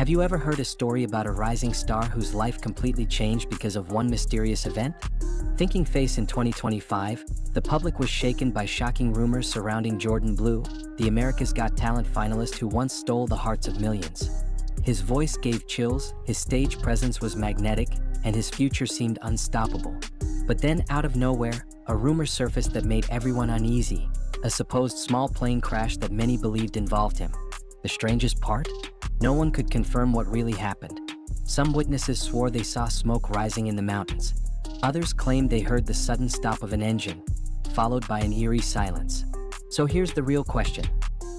Have you ever heard a story about a rising star whose life completely changed because of one mysterious event? Thinking Face in 2025, the public was shaken by shocking rumors surrounding Jordan Blue, the America's Got Talent finalist who once stole the hearts of millions. His voice gave chills, his stage presence was magnetic, and his future seemed unstoppable. But then, out of nowhere, a rumor surfaced that made everyone uneasy, a supposed small plane crash that many believed involved him. The strangest part? No one could confirm what really happened. Some witnesses swore they saw smoke rising in the mountains. Others claimed they heard the sudden stop of an engine, followed by an eerie silence. So here's the real question.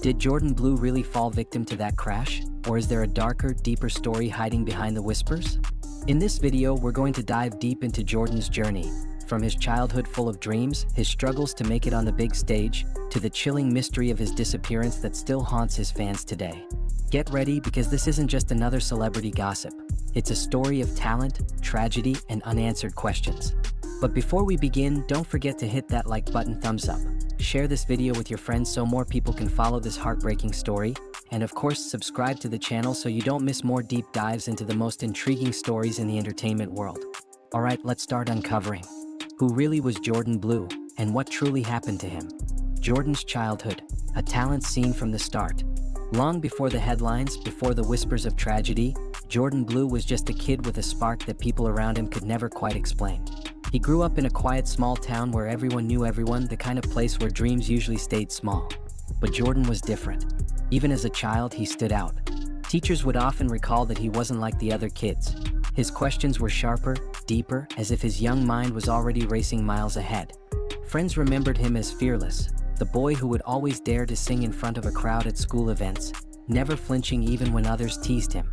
Did Jordan Blue really fall victim to that crash? Or is there a darker, deeper story hiding behind the whispers? In this video, we're going to dive deep into Jordan's journey, from his childhood full of dreams, his struggles to make it on the big stage, to the chilling mystery of his disappearance that still haunts his fans today. Get ready, because this isn't just another celebrity gossip. It's a story of talent, tragedy, and unanswered questions. But before we begin, don't forget to hit that like button, thumbs up. Share this video with your friends so more people can follow this heartbreaking story. And of course, subscribe to the channel so you don't miss more deep dives into the most intriguing stories in the entertainment world. Alright, let's start uncovering. Who really was Jordan Blue, and what truly happened to him? Jordan's childhood, a talent seen from the start. Long before the headlines, before the whispers of tragedy, Jordan Blue was just a kid with a spark that people around him could never quite explain. He grew up in a quiet small town where everyone knew everyone, the kind of place where dreams usually stayed small. But Jordan was different. Even as a child, he stood out. Teachers would often recall that he wasn't like the other kids. His questions were sharper, deeper, as if his young mind was already racing miles ahead. Friends remembered him as fearless, the boy who would always dare to sing in front of a crowd at school events, never flinching even when others teased him.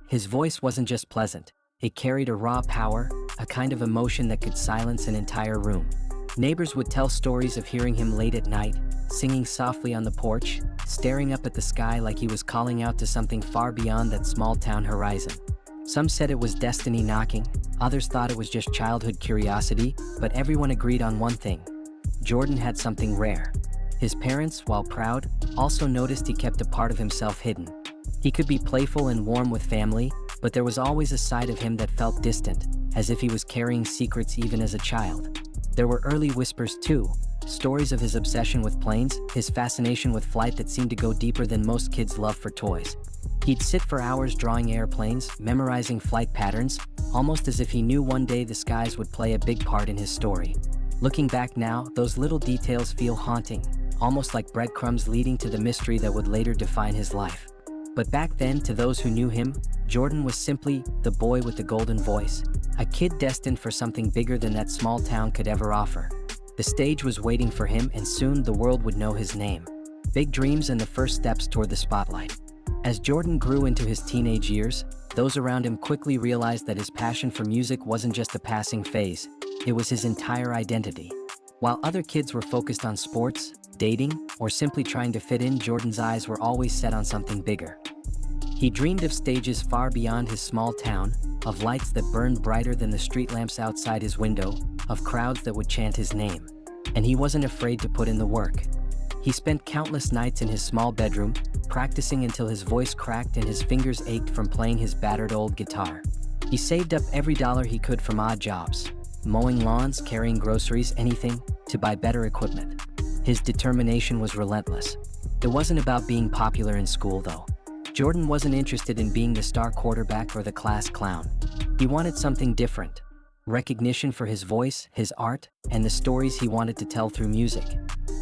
His voice wasn't just pleasant, it carried a raw power, a kind of emotion that could silence an entire room. Neighbors would tell stories of hearing him late at night, singing softly on the porch, staring up at the sky like he was calling out to something far beyond that small-town horizon. Some said it was destiny knocking, others thought it was just childhood curiosity, but everyone agreed on one thing. Jordan had something rare. His parents, while proud, also noticed he kept a part of himself hidden. He could be playful and warm with family, but there was always a side of him that felt distant, as if he was carrying secrets even as a child. There were early whispers too, stories of his obsession with planes, his fascination with flight that seemed to go deeper than most kids' love for toys. He'd sit for hours drawing airplanes, memorizing flight patterns, almost as if he knew one day the skies would play a big part in his story. Looking back now, those little details feel haunting, almost like breadcrumbs leading to the mystery that would later define his life. But back then, to those who knew him, Jordan was simply the boy with the golden voice, a kid destined for something bigger than that small town could ever offer. The stage was waiting for him, and soon the world would know his name. Big dreams and the first steps toward the spotlight. As Jordan grew into his teenage years, those around him quickly realized that his passion for music wasn't just a passing phase, it was his entire identity. While other kids were focused on sports, dating, or simply trying to fit in, Jordan's eyes were always set on something bigger. He dreamed of stages far beyond his small town, of lights that burned brighter than the street lamps outside his window, of crowds that would chant his name. And he wasn't afraid to put in the work. He spent countless nights in his small bedroom, practicing until his voice cracked and his fingers ached from playing his battered old guitar. He saved up every dollar he could from odd jobs, mowing lawns, carrying groceries, anything, to buy better equipment. His determination was relentless. It wasn't about being popular in school, though. Jordan wasn't interested in being the star quarterback or the class clown. He wanted something different. Recognition for his voice, his art, and the stories he wanted to tell through music.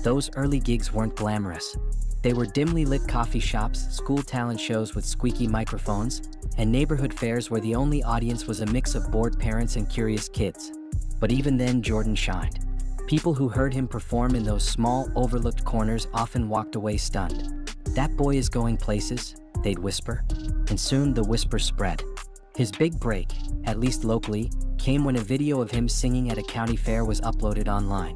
Those early gigs weren't glamorous. They were dimly lit coffee shops, school talent shows with squeaky microphones, and neighborhood fairs where the only audience was a mix of bored parents and curious kids. But even then, Jordan shined. People who heard him perform in those small, overlooked corners often walked away stunned. "That boy is going places," they'd whisper. And soon the whisper spread. His big break, at least locally, came when a video of him singing at a county fair was uploaded online.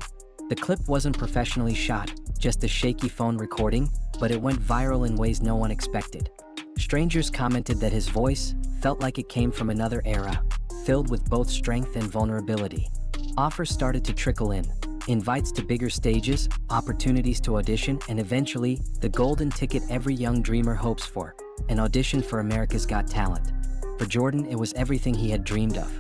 The clip wasn't professionally shot, just a shaky phone recording, but it went viral in ways no one expected. Strangers commented that his voice felt like it came from another era, filled with both strength and vulnerability. Offers started to trickle in. invites to bigger stages, opportunities to audition, and eventually, the golden ticket every young dreamer hopes for, an audition for America's Got Talent. For Jordan, it was everything he had dreamed of.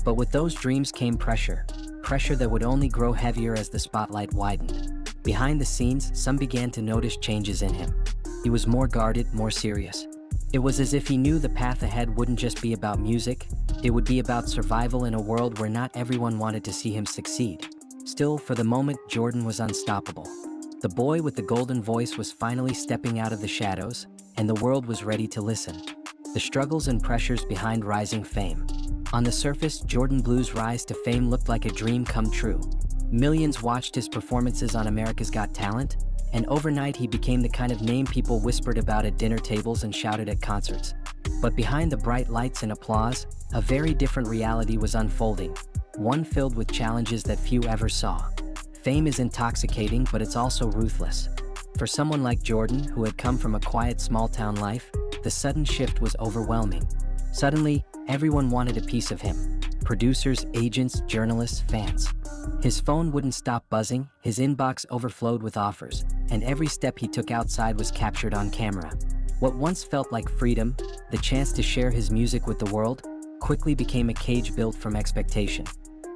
But with those dreams came pressure that would only grow heavier as the spotlight widened. Behind the scenes, some began to notice changes in him. He was more guarded, more serious. It was as if he knew the path ahead wouldn't just be about music, it would be about survival in a world where not everyone wanted to see him succeed. Still, for the moment, Jordan was unstoppable. The boy with the golden voice was finally stepping out of the shadows, and the world was ready to listen. The struggles and pressures behind rising fame. On the surface, Jordan Blue's rise to fame looked like a dream come true. Millions watched his performances on America's Got Talent, and overnight he became the kind of name people whispered about at dinner tables and shouted at concerts. But behind the bright lights and applause, a very different reality was unfolding, one filled with challenges that few ever saw. Fame is intoxicating, but it's also ruthless. For someone like Jordan, who had come from a quiet small-town life, the sudden shift was overwhelming. Suddenly, everyone wanted a piece of him. Producers, agents, journalists, fans. His phone wouldn't stop buzzing, his inbox overflowed with offers, and every step he took outside was captured on camera. What once felt like freedom, the chance to share his music with the world, quickly became a cage built from expectation.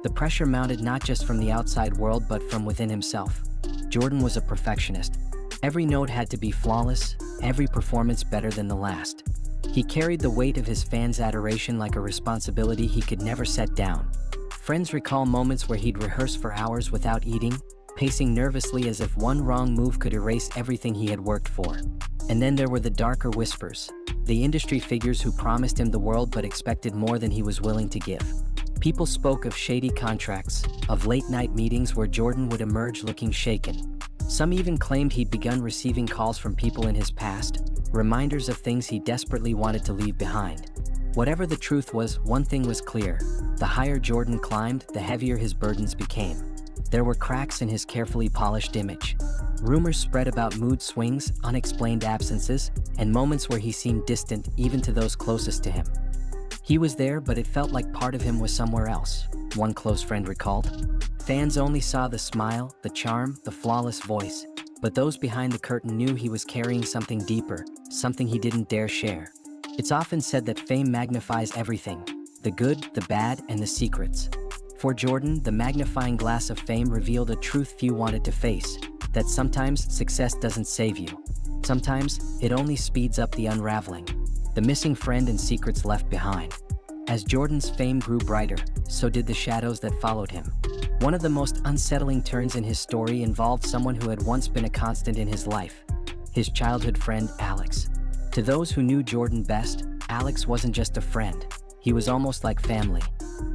The pressure mounted not just from the outside world but from within himself. Jordan was a perfectionist. Every note had to be flawless, every performance better than the last. He carried the weight of his fans' adoration like a responsibility he could never set down. Friends recall moments where he'd rehearse for hours without eating, pacing nervously as if one wrong move could erase everything he had worked for. And then there were the darker whispers, the industry figures who promised him the world but expected more than he was willing to give. People spoke of shady contracts, of late-night meetings where Jordan would emerge looking shaken. Some even claimed he'd begun receiving calls from people in his past, reminders of things he desperately wanted to leave behind. Whatever the truth was, one thing was clear. The higher Jordan climbed, the heavier his burdens became. There were cracks in his carefully polished image. Rumors spread about mood swings, unexplained absences, and moments where he seemed distant even to those closest to him. He was there, but it felt like part of him was somewhere else, one close friend recalled. Fans only saw the smile, the charm, the flawless voice, but those behind the curtain knew he was carrying something deeper, something he didn't dare share. It's often said that fame magnifies everything, the good, the bad, and the secrets. For Jordan, the magnifying glass of fame revealed a truth few wanted to face, that sometimes success doesn't save you. Sometimes, it only speeds up the unraveling, the missing friend and secrets left behind. As Jordan's fame grew brighter, so did the shadows that followed him. One of the most unsettling turns in his story involved someone who had once been a constant in his life, his childhood friend Alex. To those who knew Jordan best, Alex wasn't just a friend, he was almost like family.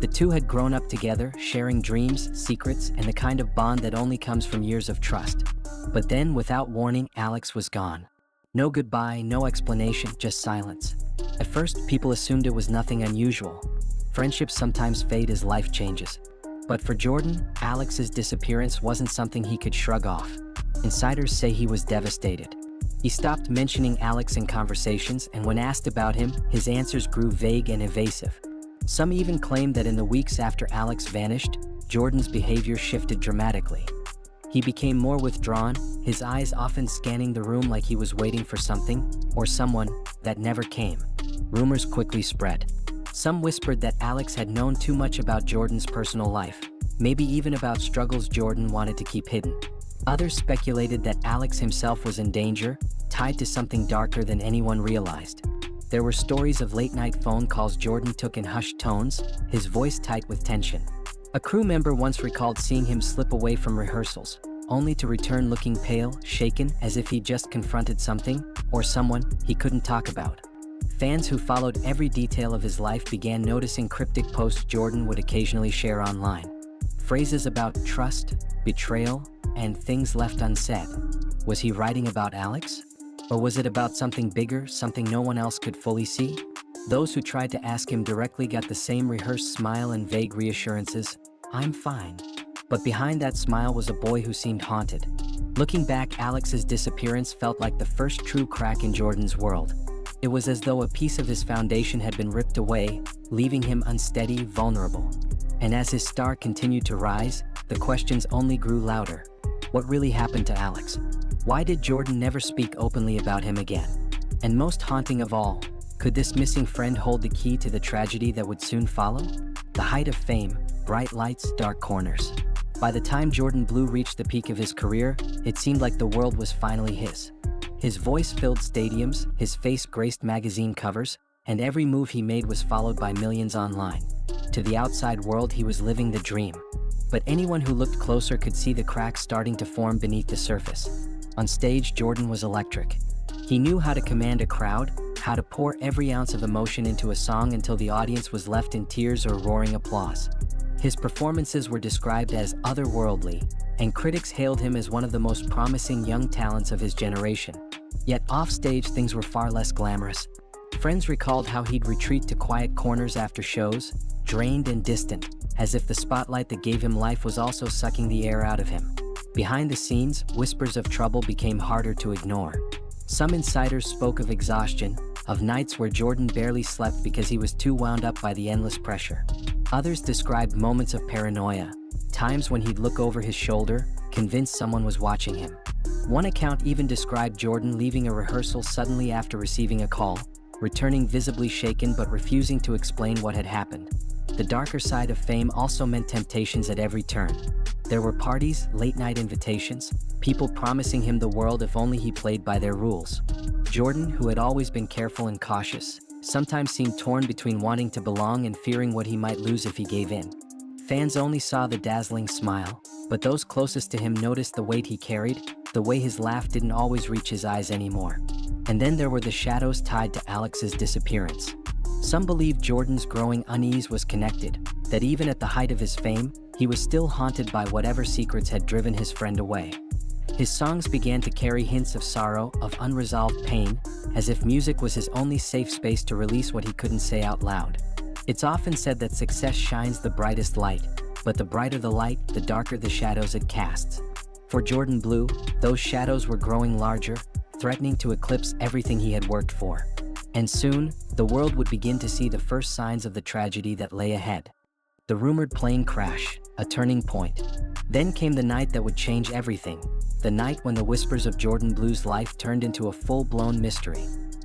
The two had grown up together, sharing dreams, secrets, and the kind of bond that only comes from years of trust. But then, without warning, Alex was gone. No goodbye, no explanation, just silence. At first, people assumed it was nothing unusual. Friendships sometimes fade as life changes. But for Jordan, Alex's disappearance wasn't something he could shrug off. Insiders say he was devastated. He stopped mentioning Alex in conversations, and when asked about him, his answers grew vague and evasive. Some even claimed that in the weeks after Alex vanished, Jordan's behavior shifted dramatically. He became more withdrawn, his eyes often scanning the room like he was waiting for something, or someone, that never came. Rumors quickly spread. Some whispered that Alex had known too much about Jordan's personal life, maybe even about struggles Jordan wanted to keep hidden. Others speculated that Alex himself was in danger, tied to something darker than anyone realized. There were stories of late-night phone calls Jordan took in hushed tones, his voice tight with tension. A crew member once recalled seeing him slip away from rehearsals, only to return looking pale, shaken, as if he'd just confronted something, or someone, he couldn't talk about. Fans who followed every detail of his life began noticing cryptic posts Jordan would occasionally share online. Phrases about trust, betrayal, and things left unsaid. Was he writing about Alex? Or was it about something bigger, something no one else could fully see? Those who tried to ask him directly got the same rehearsed smile and vague reassurances, "I'm fine." But behind that smile was a boy who seemed haunted. Looking back, Alex's disappearance felt like the first true crack in Jordan's world. It was as though a piece of his foundation had been ripped away, leaving him unsteady, vulnerable. And as his star continued to rise, the questions only grew louder. What really happened to Alex? Why did Jordan never speak openly about him again? And most haunting of all, could this missing friend hold the key to the tragedy that would soon follow? The height of fame, bright lights, dark corners. By the time Jordan Blue reached the peak of his career, it seemed like the world was finally his. His voice filled stadiums, his face graced magazine covers, and every move he made was followed by millions online. To the outside world, he was living the dream. But anyone who looked closer could see the cracks starting to form beneath the surface. On stage, Jordan was electric. He knew how to command a crowd, how to pour every ounce of emotion into a song until the audience was left in tears or roaring applause. His performances were described as otherworldly, and critics hailed him as one of the most promising young talents of his generation. Yet offstage, things were far less glamorous. Friends recalled how he'd retreat to quiet corners after shows, drained and distant, as if the spotlight that gave him life was also sucking the air out of him. Behind the scenes, whispers of trouble became harder to ignore. Some insiders spoke of exhaustion, of nights where Jordan barely slept because he was too wound up by the endless pressure. Others described moments of paranoia, times when he'd look over his shoulder, convinced someone was watching him. One account even described Jordan leaving a rehearsal suddenly after receiving a call, returning visibly shaken but refusing to explain what had happened. The darker side of fame also meant temptations at every turn. There were parties, late-night invitations, people promising him the world if only he played by their rules. Jordan, who had always been careful and cautious, sometimes seemed torn between wanting to belong and fearing what he might lose if he gave in. Fans only saw the dazzling smile, but those closest to him noticed the weight he carried, the way his laugh didn't always reach his eyes anymore. And then there were the shadows tied to Alex's disappearance. Some believed Jordan's growing unease was connected, that even at the height of his fame, he was still haunted by whatever secrets had driven his friend away. His songs began to carry hints of sorrow, of unresolved pain, as if music was his only safe space to release what he couldn't say out loud. It's often said that success shines the brightest light, but the brighter the light, the darker the shadows it casts. For Jordan Blue, those shadows were growing larger, threatening to eclipse everything he had worked for. And soon, the world would begin to see the first signs of the tragedy that lay ahead. The rumored plane crash, a turning point. Then came the night that would change everything, the night when the whispers of Jordan Blue's life turned into a full-blown mystery.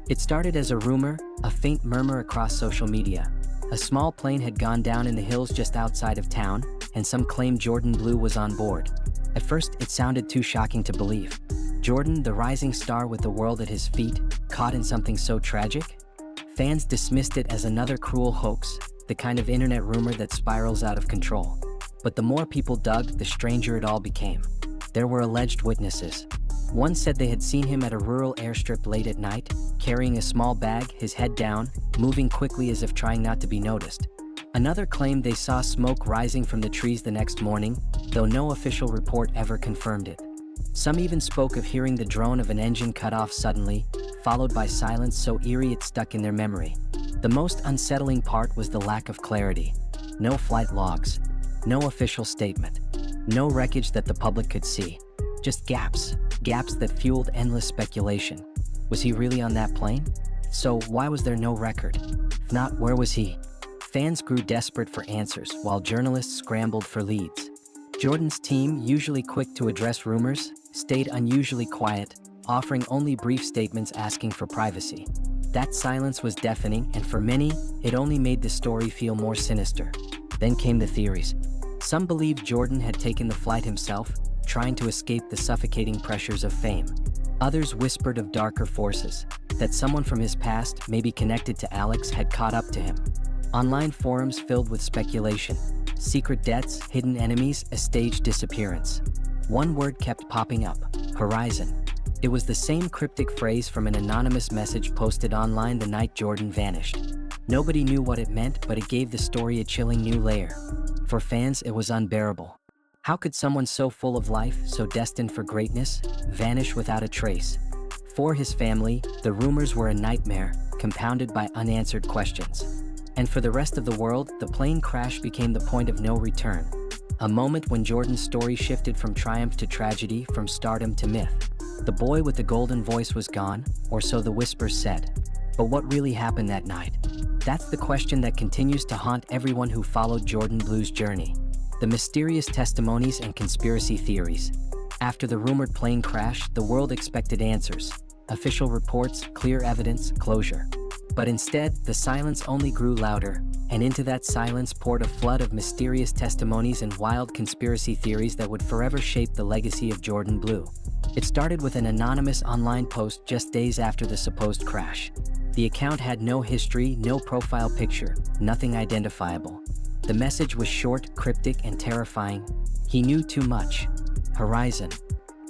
It started as a rumor, a faint murmur across social media. A small plane had gone down in the hills just outside of town, and some claimed Jordan Blue was on board. At first, it sounded too shocking to believe. Jordan, the rising star with the world at his feet, caught in something so tragic? Fans dismissed it as another cruel hoax, the kind of internet rumor that spirals out of control. But the more people dug, the stranger it all became. There were alleged witnesses. One said they had seen him at a rural airstrip late at night, carrying a small bag, his head down, moving quickly as if trying not to be noticed. Another claimed they saw smoke rising from the trees the next morning, though no official report ever confirmed it. Some even spoke of hearing the drone of an engine cut off suddenly, followed by silence so eerie it stuck in their memory. The most unsettling part was the lack of clarity. No flight logs, no official statement, no wreckage that the public could see. Just gaps that fueled endless speculation. Was he really on that plane? So why was there no record? If not, where was he? Fans grew desperate for answers, while journalists scrambled for leads. Jordan's team, usually quick to address rumors, stayed unusually quiet, offering only brief statements asking for privacy. That silence was deafening, and for many, it only made the story feel more sinister. Then came the theories. Some believed Jordan had taken the flight himself, trying to escape the suffocating pressures of fame. Others whispered of darker forces, that someone from his past, maybe connected to Alex, had caught up to him. Online forums filled with speculation. Secret debts, hidden enemies, a staged disappearance. One word kept popping up: horizon. It was the same cryptic phrase from an anonymous message posted online the night Jordan vanished. Nobody knew what it meant, but it gave the story a chilling new layer. For fans, it was unbearable. How could someone so full of life, so destined for greatness, vanish without a trace? For his family, the rumors were a nightmare, compounded by unanswered questions. And for the rest of the world, the plane crash became the point of no return. A moment when Jordan's story shifted from triumph to tragedy, from stardom to myth. The boy with the golden voice was gone, or so the whispers said. But what really happened that night? That's the question that continues to haunt everyone who followed Jordan Blue's journey. The mysterious testimonies and conspiracy theories. After the rumored plane crash, the world expected answers. Official reports, clear evidence, closure. But instead, the silence only grew louder, and into that silence poured a flood of mysterious testimonies and wild conspiracy theories that would forever shape the legacy of Jordan Blue. It started with an anonymous online post just days after the supposed crash. The account had no history, no profile picture, nothing identifiable. The message was short, cryptic, and terrifying. He knew too much. Horizon.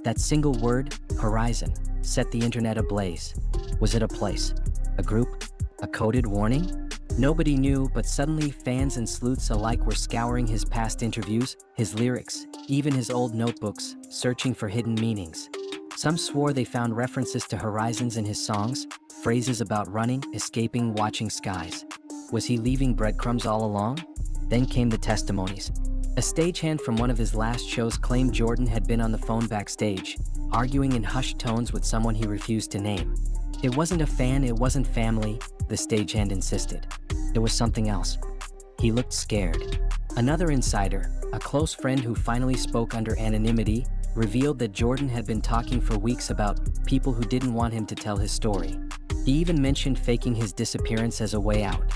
That single word, horizon, set the internet ablaze. Was it a place? A group? A coded warning? Nobody knew, but suddenly fans and sleuths alike were scouring his past interviews, his lyrics, even his old notebooks, searching for hidden meanings. Some swore they found references to horizons in his songs, phrases about running, escaping, watching skies. Was he leaving breadcrumbs all along? Then came the testimonies. A stagehand from one of his last shows claimed Jordan had been on the phone backstage, arguing in hushed tones with someone he refused to name. It wasn't a fan, it wasn't family, the stagehand insisted. It was something else. He looked scared. Another insider, a close friend who finally spoke under anonymity, revealed that Jordan had been talking for weeks about people who didn't want him to tell his story. He even mentioned faking his disappearance as a way out.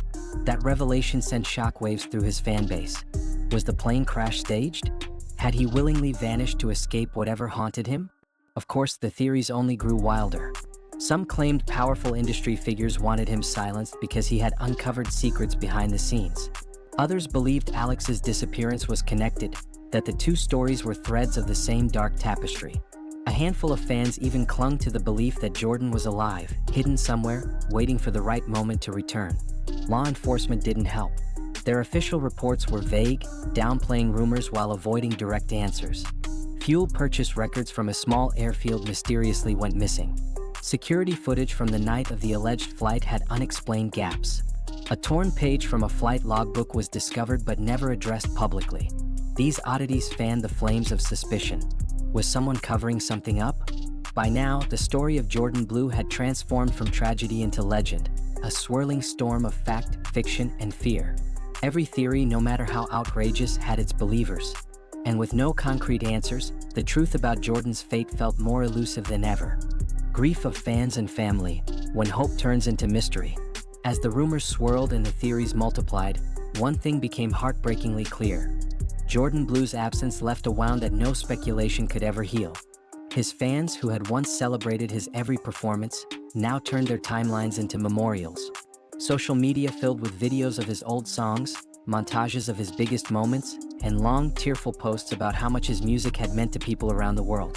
That revelation sent shockwaves through his fan base. Was the plane crash staged? Had he willingly vanished to escape whatever haunted him? Of course, the theories only grew wilder. Some claimed powerful industry figures wanted him silenced because he had uncovered secrets behind the scenes. Others believed Alex's disappearance was connected, that the two stories were threads of the same dark tapestry. A handful of fans even clung to the belief that Jordan was alive, hidden somewhere, waiting for the right moment to return. Law enforcement didn't help. Their official reports were vague, downplaying rumors while avoiding direct answers. Fuel purchase records from a small airfield mysteriously went missing. Security footage from the night of the alleged flight had unexplained gaps. A torn page from a flight logbook was discovered but never addressed publicly. These oddities fanned the flames of suspicion. Was someone covering something up? By now, the story of Jordan Blue had transformed from tragedy into legend, a swirling storm of fact, fiction, and fear. Every theory, no matter how outrageous, had its believers. And with no concrete answers, the truth about Jordan's fate felt more elusive than ever. Grief of fans and family, when hope turns into mystery. As the rumors swirled and the theories multiplied, one thing became heartbreakingly clear. Jordan Blue's absence left a wound that no speculation could ever heal. His fans, who had once celebrated his every performance, now turned their timelines into memorials. Social media filled with videos of his old songs, montages of his biggest moments, and long, tearful posts about how much his music had meant to people around the world.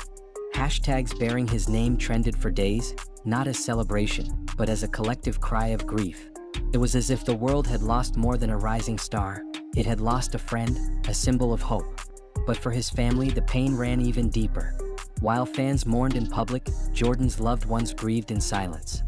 Hashtags bearing his name trended for days, not as celebration, but as a collective cry of grief. It was as if the world had lost more than a rising star. It had lost a friend, a symbol of hope. But for his family, the pain ran even deeper. While fans mourned in public, Jordan's loved ones grieved in silence.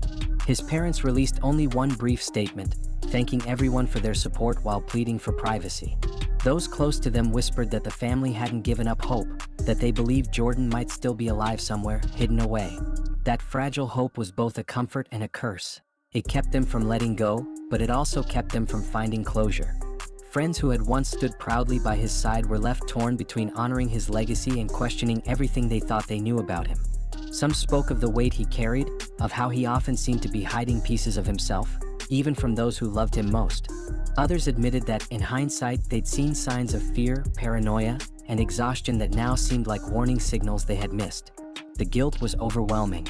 His parents released only one brief statement, thanking everyone for their support while pleading for privacy. Those close to them whispered that the family hadn't given up hope, that they believed Jordan might still be alive somewhere, hidden away. That fragile hope was both a comfort and a curse. It kept them from letting go, but it also kept them from finding closure. Friends who had once stood proudly by his side were left torn between honoring his legacy and questioning everything they thought they knew about him. Some spoke of the weight he carried, of how he often seemed to be hiding pieces of himself, even from those who loved him most. Others admitted that, in hindsight, they'd seen signs of fear, paranoia, and exhaustion that now seemed like warning signals they had missed. The guilt was overwhelming.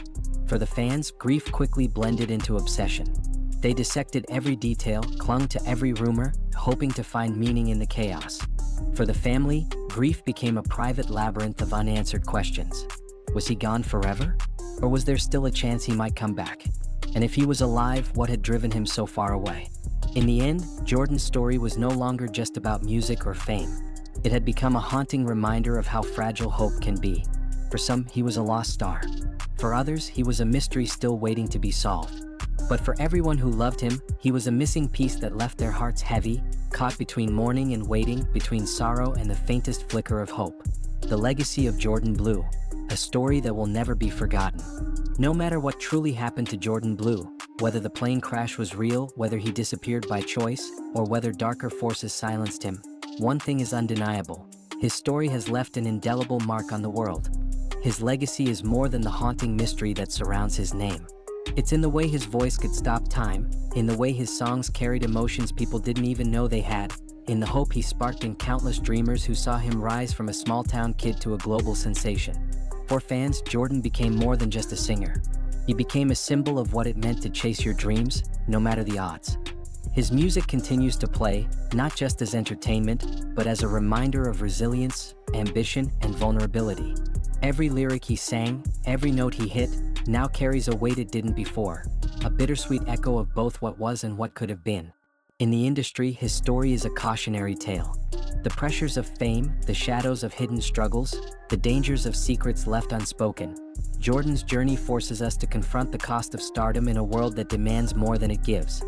For the fans, grief quickly blended into obsession. They dissected every detail, clung to every rumor, hoping to find meaning in the chaos. For the family, grief became a private labyrinth of unanswered questions. Was he gone forever? Or was there still a chance he might come back? And if he was alive, what had driven him so far away? In the end, Jordan's story was no longer just about music or fame. It had become a haunting reminder of how fragile hope can be. For some, he was a lost star. For others, he was a mystery still waiting to be solved. But for everyone who loved him, he was a missing piece that left their hearts heavy, caught between mourning and waiting, between sorrow and the faintest flicker of hope. The legacy of Jordan Blue, a story that will never be forgotten. No matter what truly happened to Jordan Blue, whether the plane crash was real, whether he disappeared by choice, or whether darker forces silenced him, one thing is undeniable. His story has left an indelible mark on the world. His legacy is more than the haunting mystery that surrounds his name. It's in the way his voice could stop time, in the way his songs carried emotions people didn't even know they had, in the hope he sparked in countless dreamers who saw him rise from a small-town kid to a global sensation. For fans, Jordan became more than just a singer. He became a symbol of what it meant to chase your dreams, no matter the odds. His music continues to play, not just as entertainment, but as a reminder of resilience, ambition, and vulnerability. Every lyric he sang, every note he hit, now carries a weight it didn't before, a bittersweet echo of both what was and what could have been. In the industry, his story is a cautionary tale. The pressures of fame, the shadows of hidden struggles, the dangers of secrets left unspoken. Jordan's journey forces us to confront the cost of stardom in a world that demands more than it gives.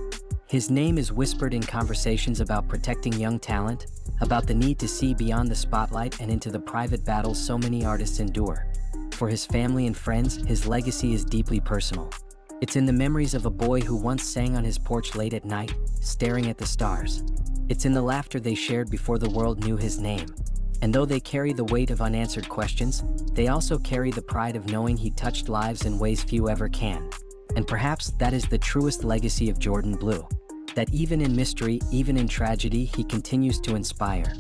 His name is whispered in conversations about protecting young talent, about the need to see beyond the spotlight and into the private battles so many artists endure. For his family and friends, his legacy is deeply personal. It's in the memories of a boy who once sang on his porch late at night, staring at the stars. It's in the laughter they shared before the world knew his name. And though they carry the weight of unanswered questions, they also carry the pride of knowing he touched lives in ways few ever can. And perhaps that is the truest legacy of Jordan Blue. That even in mystery, even in tragedy, he continues to inspire.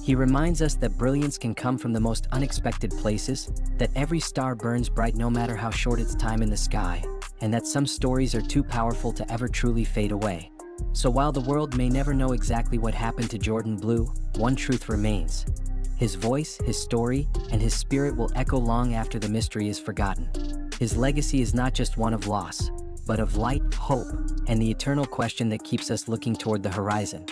He reminds us that brilliance can come from the most unexpected places, that every star burns bright no matter how short its time in the sky, and that some stories are too powerful to ever truly fade away. So while the world may never know exactly what happened to Jordan Blue, one truth remains. His voice, his story, and his spirit will echo long after the mystery is forgotten. His legacy is not just one of loss, but of light, hope, and the eternal question that keeps us looking toward the horizon.